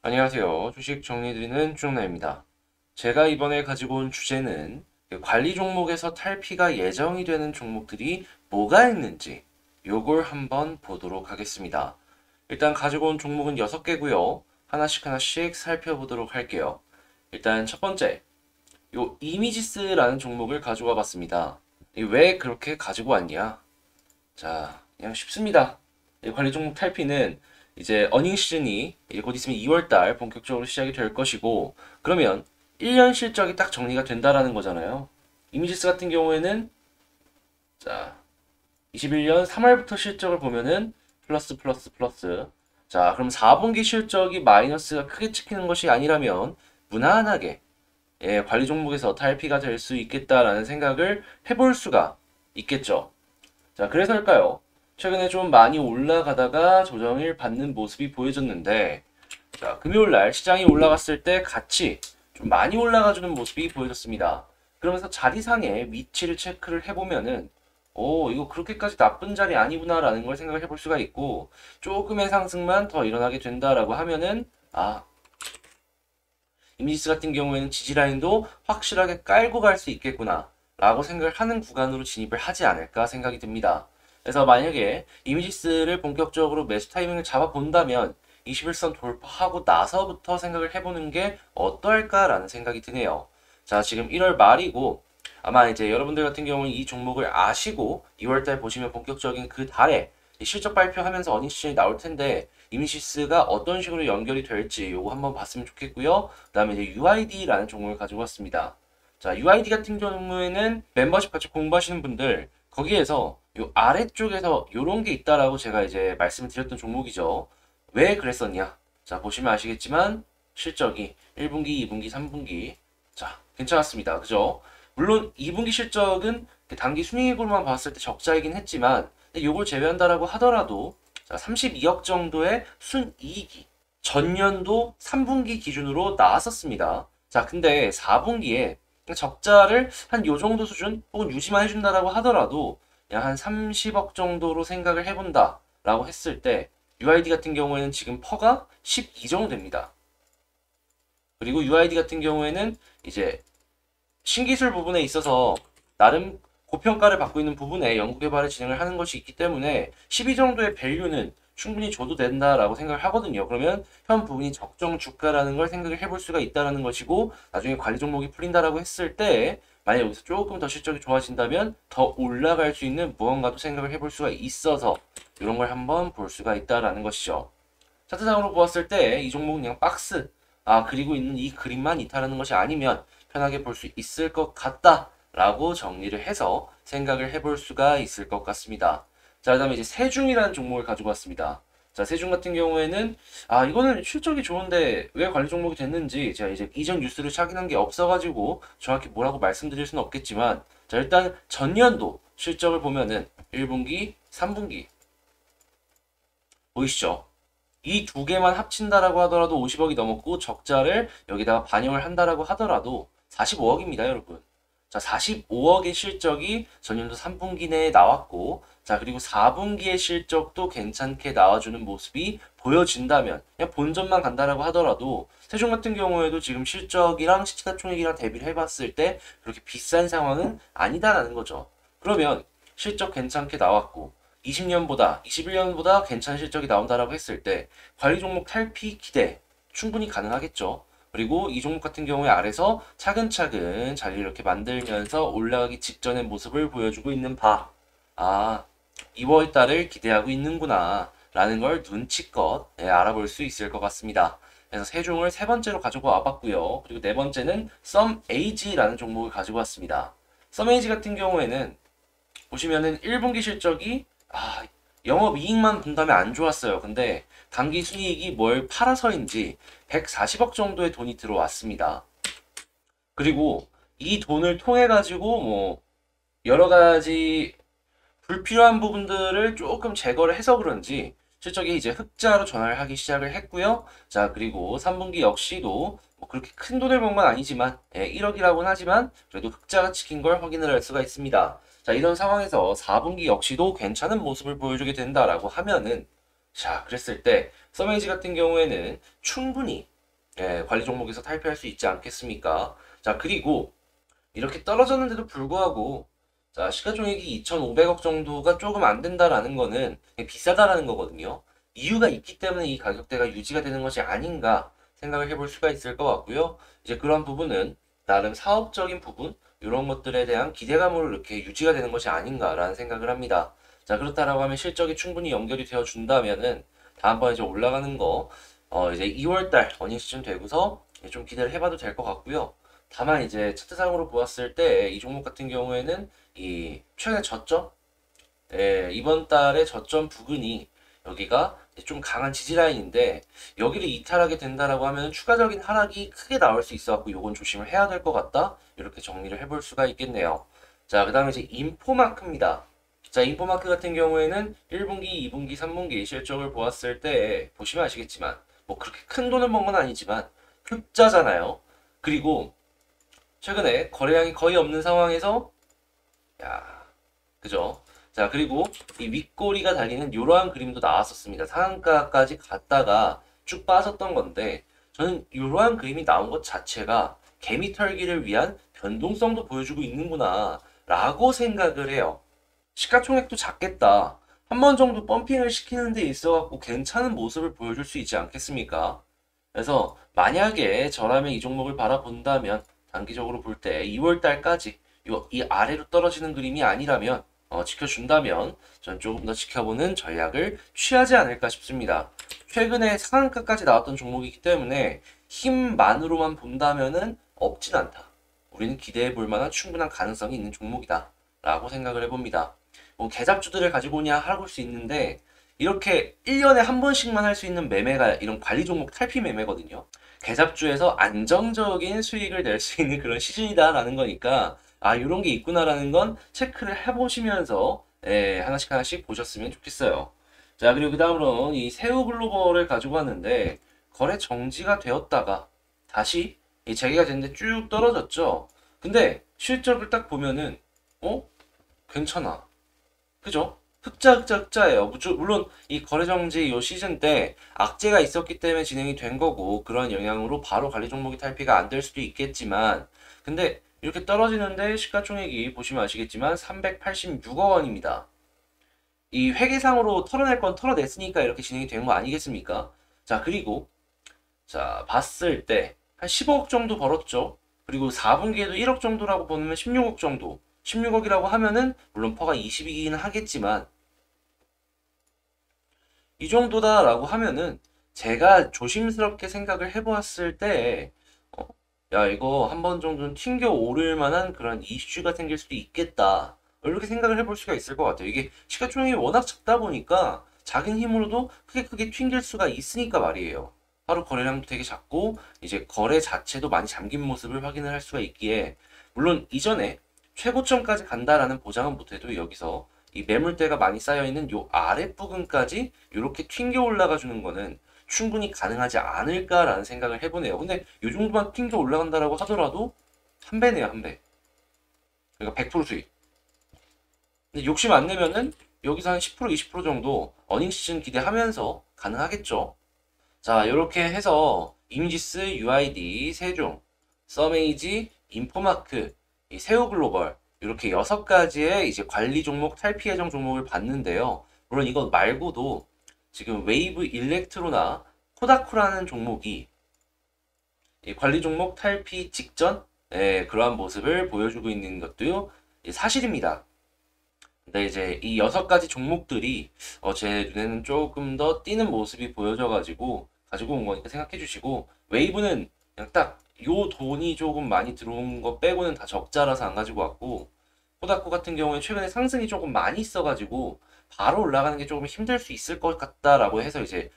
안녕하세요. 주식 정리해드리는 주정나입니다. 제가 이번에 가지고 온 주제는 관리 종목에서 탈피가 예정이 되는 종목들이 뭐가 있는지 요걸 한번 보도록 하겠습니다. 일단 가지고 온 종목은 6개고요. 하나씩 살펴보도록 할게요. 일단 첫 번째, 요 이미지스라는 종목을 가져와 봤습니다. 왜 그렇게 가지고 왔냐? 자, 그냥 쉽습니다. 이 관리 종목 탈피는 이제 어닝 시즌이 이제 곧 있으면 2월달 본격적으로 시작이 될 것이고, 그러면 1년 실적이 딱 정리가 된다라는 거잖아요. 이미지스 같은 경우에는 자 21년 3월부터 실적을 보면은 플러스. 자, 그럼 4분기 실적이 마이너스가 크게 찍히는 것이 아니라면 무난하게 관리 종목에서 탈피가 될 수 있겠다라는 생각을 해볼 수가 있겠죠. 자, 그래서일까요? 최근에 좀 많이 올라가다가 조정을 받는 모습이 보여졌는데, 자, 금요일날 시장이 올라갔을 때 같이 좀 많이 올라가주는 모습이 보여졌습니다. 그러면서 자리상의 위치를 체크를 해보면은, 이거 그렇게까지 나쁜 자리 아니구나라는 걸 생각을 해볼 수가 있고, 조금의 상승만 더 일어나게 된다라고 하면은, 이미지스 같은 경우에는 지지라인도 확실하게 깔고 갈 수 있겠구나 라고 생각을 하는 구간으로 진입을 하지 않을까 생각이 듭니다. 그래서 만약에 이미지스를 본격적으로 매수 타이밍을 잡아본다면 21선 돌파하고 나서부터 생각을 해보는 게 어떨까라는 생각이 드네요. 자, 지금 1월 말이고 아마 이제 여러분들 같은 경우는 이 종목을 아시고 2월달 보시면 본격적인 그 달에 실적 발표하면서 어닝 시즌이 나올 텐데 이미시스가 어떤 식으로 연결이 될지 요거 한번 봤으면 좋겠고요. 그 다음에 이제 UID라는 종목을 가지고 왔습니다. 자, UID 같은 경우에는 멤버십 같이 공부하시는 분들 거기에서 요 아래쪽에서 요런 게 있다라고 제가 이제 말씀을 드렸던 종목이죠. 왜 그랬었냐? 자, 보시면 아시겠지만 실적이 1분기, 2분기, 3분기 자, 괜찮았습니다. 그죠? 물론 2분기 실적은 단기 순이익으로만 봤을 때 적자이긴 했지만 요걸 제외한다라고 하더라도 자, 32억 정도의 순이익이 전년도 3분기 기준으로 나왔었습니다. 자, 근데 4분기에 적자를 한 요 정도 수준 혹은 유지만 해준다라고 하더라도 약 한 30억 정도로 생각을 해본다라고 했을 때 UID 같은 경우에는 지금 퍼가 12 정도 됩니다. 그리고 UID 같은 경우에는 이제 신기술 부분에 있어서 나름 고평가를 받고 있는 부분에 연구개발을 진행을 하는 것이 있기 때문에 12 정도의 밸류는 충분히 줘도 된다라고 생각을 하거든요. 그러면 현 부분이 적정 주가라는 걸 생각을 해볼 수가 있다는 것이고 나중에 관리 종목이 풀린다라고 했을 때 만약 여기서 조금 더 실적이 좋아진다면 더 올라갈 수 있는 무언가도 생각을 해볼 수가 있어서 이런 걸 한번 볼 수가 있다라는 것이죠. 차트상으로 보았을 때 이 종목은 그냥 박스 그리고 있는 이 그림만 이탈하는 것이 아니면 편하게 볼 수 있을 것 같다 라고 정리를 해서 생각을 해볼 수가 있을 것 같습니다. 자, 그 다음에 이제 세중이라는 종목을 가지고 왔습니다. 자, 세중 같은 경우에는 이거는 실적이 좋은데 왜 관리 종목이 됐는지 제가 이제 이전 뉴스를 확인한 게 없어가지고 정확히 뭐라고 말씀드릴 수는 없겠지만 자, 일단 전년도 실적을 보면은 1분기, 3분기 보이시죠? 이 두 개만 합친다라고 하더라도 50억이 넘었고 적자를 여기다가 반영을 한다라고 하더라도 45억입니다, 여러분. 자, 45억의 실적이 전년도 3분기 내에 나왔고 자, 그리고 4분기의 실적도 괜찮게 나와주는 모습이 보여진다면 그냥 본전만 간다라고 하더라도 세종 같은 경우에도 지금 실적이랑 시가총액이랑 대비를 해봤을 때 그렇게 비싼 상황은 아니다라는 거죠. 그러면 실적 괜찮게 나왔고 20년보다 21년보다 괜찮은 실적이 나온다라고 했을 때 관리 종목 탈피 기대 충분히 가능하겠죠. 그리고 이 종목 같은 경우에 아래서 차근차근 자리를 이렇게 만들면서 올라가기 직전의 모습을 보여주고 있는 바. 2월 달을 기대하고 있는구나 라는 걸 눈치껏 알아볼 수 있을 것 같습니다. 그래서 세 종을 세 번째로 가지고 와봤고요. 그리고 네 번째는 썸에이지라는 종목을 가지고 왔습니다. 썸에이지 같은 경우에는 보시면은 1분기 실적이 영업이익만 본다면 안 좋았어요. 근데 단기 순이익이 뭘 팔아서인지 140억 정도의 돈이 들어왔습니다. 그리고 이 돈을 통해 가지고 뭐 여러 가지 불필요한 부분들을 조금 제거를 해서 그런지 실적이 이제 흑자로 전환을 하기 시작을 했고요. 자, 그리고 3분기 역시도 뭐 그렇게 큰 돈을 번 건 아니지만 1억이라고는 하지만 그래도 흑자가 찍힌 걸 확인을 할 수가 있습니다. 자, 이런 상황에서 4분기 역시도 괜찮은 모습을 보여주게 된다라고 하면은 자, 그랬을 때 서메이지 같은 경우에는 충분히 관리 종목에서 탈피할 수 있지 않겠습니까? 자, 그리고 이렇게 떨어졌는데도 불구하고 자, 시가총액이 2,500억 정도가 조금 안 된다라는 거는 비싸다라는 거거든요. 이유가 있기 때문에 이 가격대가 유지가 되는 것이 아닌가 생각을 해볼 수가 있을 것 같고요. 이제 그런 부분은 나름 사업적인 부분 이런 것들에 대한 기대감으로 이렇게 유지가 되는 것이 아닌가라는 생각을 합니다. 자, 그렇다라고 하면 실적이 충분히 연결이 되어 준다면은 다음번에 이제 올라가는 거 이제 2월달 어닝시즌 되고서 좀 기대를 해봐도 될 것 같고요. 다만 이제 차트상으로 보았을 때 이 종목 같은 경우에는 이 최근에 저점, 이번 달의 저점 부근이 여기가 좀 강한 지지라인인데 여기를 이탈하게 된다라고 하면 추가적인 하락이 크게 나올 수 있어갖고 요건 조심을 해야 될 것 같다. 이렇게 정리를 해볼 수가 있겠네요. 자, 그 다음에 이제 인포마크입니다. 자, 인포마크 같은 경우에는 1분기, 2분기, 3분기 실적을 보았을 때 보시면 아시겠지만 뭐 그렇게 큰 돈을 번 건 아니지만 흑자잖아요. 그리고 최근에 거래량이 거의 없는 상황에서 야, 그죠? 자, 그리고 이 윗꼬리가 달리는 이러한 그림도 나왔었습니다. 상한가까지 갔다가 쭉 빠졌던 건데 저는 이러한 그림이 나온 것 자체가 개미 털기를 위한 변동성도 보여주고 있는구나 라고 생각을 해요. 시가총액도 작겠다. 한 번 정도 펌핑을 시키는 데 있어갖고 괜찮은 모습을 보여줄 수 있지 않겠습니까? 그래서 만약에 저라면 이 종목을 바라본다면 단기적으로 볼 때 2월 달까지 이 아래로 떨어지는 그림이 아니라면 지켜준다면 전 조금 더 지켜보는 전략을 취하지 않을까 싶습니다. 최근에 상한가까지 나왔던 종목이기 때문에 힘만으로만 본다면은 없진 않다. 우리는 기대해 볼 만한 충분한 가능성이 있는 종목이다. 라고 생각을 해봅니다. 뭐 계잡주들을 가지고 오냐 할 수 있는데 이렇게 1년에 한 번씩만 할 수 있는 매매가 이런 관리 종목 탈피 매매거든요. 계잡주에서 안정적인 수익을 낼 수 있는 그런 시즌이다라는 거니까 아, 이런 게 있구나라는 건 체크를 해보시면서 하나씩 하나씩 보셨으면 좋겠어요. 자, 그리고 그 다음으로 이 새우글로벌을 가지고 왔는데 거래 정지가 되었다가 다시 재개가 됐는데 쭉 떨어졌죠. 근데 실적을 딱 보면은 괜찮아. 그죠? 흑자예요. 물론 이 거래정지 요 시즌 때 악재가 있었기 때문에 진행이 된 거고 그런 영향으로 바로 관리 종목이 탈피가 안 될 수도 있겠지만 근데 이렇게 떨어지는데 시가총액이 보시면 아시겠지만 386억 원입니다. 이 회계상으로 털어낼 건 털어냈으니까 이렇게 진행이 된 거 아니겠습니까? 자, 그리고 자, 봤을 때 한 15억 정도 벌었죠. 그리고 4분기에도 1억 정도라고 보면 16억 정도. 16억이라고 하면은 물론 퍼가 20이긴 하겠지만 이 정도다라고 하면은 제가 조심스럽게 생각을 해보았을 때 야, 이거 한 번 정도는 튕겨 오를 만한 그런 이슈가 생길 수도 있겠다. 이렇게 생각을 해볼 수가 있을 것 같아요. 이게 시가총액이 워낙 작다 보니까 작은 힘으로도 크게 튕길 수가 있으니까 말이에요. 하루 거래량도 되게 작고 이제 거래 자체도 많이 잠긴 모습을 확인을 할 수가 있기에 물론 이전에 최고점까지 간다라는 보장은 못해도 여기서 이 매물대가 많이 쌓여있는 요 아랫부분까지 이렇게 튕겨 올라가 주는 거는 충분히 가능하지 않을까라는 생각을 해보네요. 근데 요 정도만 튕겨 올라간다라고 하더라도 한 배네요, 한 배. 그러니까 100% 수익. 근데 욕심 안 내면은 여기서 한 10% 20% 정도 어닝 시즌 기대하면서 가능하겠죠. 자, 이렇게 해서 이미지스, UID, 세종, 서메이지, 인포마크, 이 세우글로벌 이렇게 6가지의 이제 관리 종목, 탈피 예정 종목을 봤는데요. 물론 이것 말고도 지금 웨이브 일렉트로나 코다쿠라는 종목이 이 관리 종목 탈피 직전 그러한 모습을 보여주고 있는 것도 사실입니다. 근데 이제 이 6가지 종목들이 제 눈에는 조금 더 띄는 모습이 보여져가지고 가지고 온 거니까 생각해 주시고 웨이브는 그냥 딱 요 돈이 조금 많이 들어온 거 빼고는 다 적자라서 안 가지고 왔고 코다쿠 같은 경우에 최근에 상승이 조금 많이 있어가지고 바로 올라가는 게 조금 힘들 수 있을 것 같다라고 해서 이제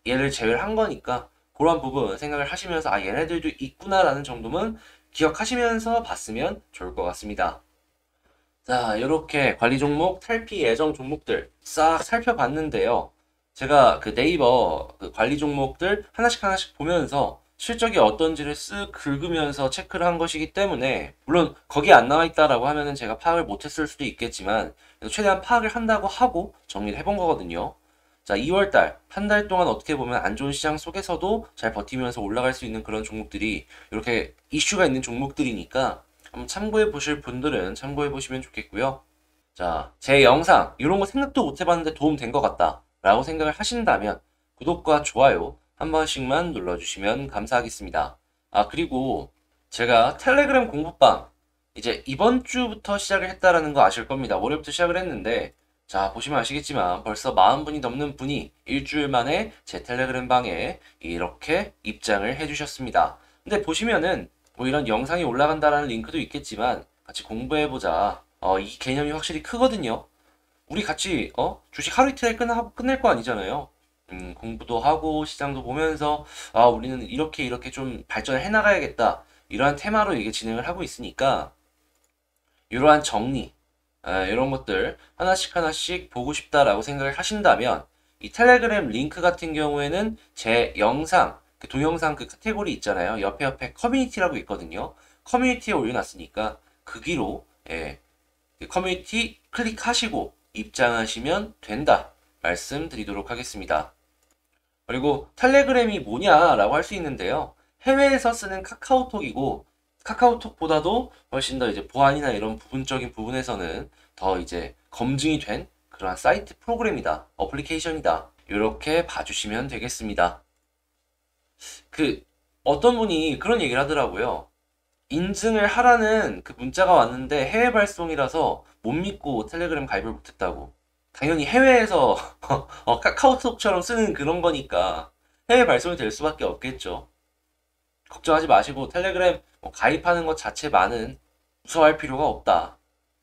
얘를 제외를 한 거니까 그런 부분 생각을 하시면서 아 얘네들도 있구나라는 정도는 기억하시면서 봤으면 좋을 것 같습니다. 자, 이렇게 관리 종목, 탈피 예정 종목들 싹 살펴봤는데요. 제가 그 네이버 그 관리 종목들 하나씩 하나씩 보면서 실적이 어떤지를 쓱 긁으면서 체크를 한 것이기 때문에 물론 거기 안 나와 있다라고 하면은 제가 파악을 못했을 수도 있겠지만 그래도 최대한 파악을 한다고 하고 정리를 해본 거거든요. 자, 2월달, 한 달 동안 어떻게 보면 안 좋은 시장 속에서도 잘 버티면서 올라갈 수 있는 그런 종목들이 이렇게 이슈가 있는 종목들이니까 한번 참고해 보실 분들은 참고해 보시면 좋겠고요. 자, 제 영상 이런 거 생각도 못 해봤는데 도움 된 것 같다 라고 생각을 하신다면 구독과 좋아요 한 번씩만 눌러주시면 감사하겠습니다. 아, 그리고 제가 텔레그램 공부방 이제 이번 주부터 시작을 했다라는 거 아실 겁니다. 월요일부터 시작을 했는데 자, 보시면 아시겠지만 벌써 40분이 넘는 분이 일주일 만에 제 텔레그램 방에 이렇게 입장을 해주셨습니다. 근데 보시면은 뭐 이런 영상이 올라간다라는 링크도 있겠지만 같이 공부해보자. 이 개념이 확실히 크거든요. 우리 같이 주식 하루 이틀에 끝낼 거 아니잖아요. 공부도 하고 시장도 보면서 아, 우리는 이렇게 이렇게 좀 발전을 해나가야겠다. 이러한 테마로 이게 진행을 하고 있으니까 이러한 정리 이런 것들 하나씩 하나씩 보고 싶다라고 생각을 하신다면 이 텔레그램 링크 같은 경우에는 제 영상 그 동영상 그 카테고리 있잖아요. 옆에 커뮤니티라고 있거든요. 커뮤니티에 올려놨으니까 거기로 그 커뮤니티 클릭하시고 입장하시면 된다 말씀드리도록 하겠습니다. 그리고 텔레그램이 뭐냐라고 할 수 있는데요. 해외에서 쓰는 카카오톡이고 카카오톡보다도 훨씬 더 이제 보안이나 이런 부분적인 부분에서는 더 이제 검증이 된 그러한 사이트 프로그램이다. 어플리케이션이다. 이렇게 봐주시면 되겠습니다. 그 어떤 분이 그런 얘기를 하더라고요. 인증을 하라는 그 문자가 왔는데 해외 발송이라서 못 믿고 텔레그램 가입을 못했다고. 당연히 해외에서 카카오톡처럼 쓰는 그런 거니까 해외 발송이 될 수밖에 없겠죠. 걱정하지 마시고 텔레그램 가입하는 것 자체만은 무서워할 필요가 없다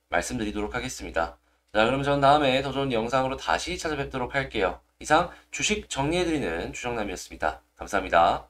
말씀드리도록 하겠습니다. 자, 그럼 전 다음에 더 좋은 영상으로 다시 찾아뵙도록 할게요. 이상 주식 정리해드리는 주정남이었습니다. 감사합니다.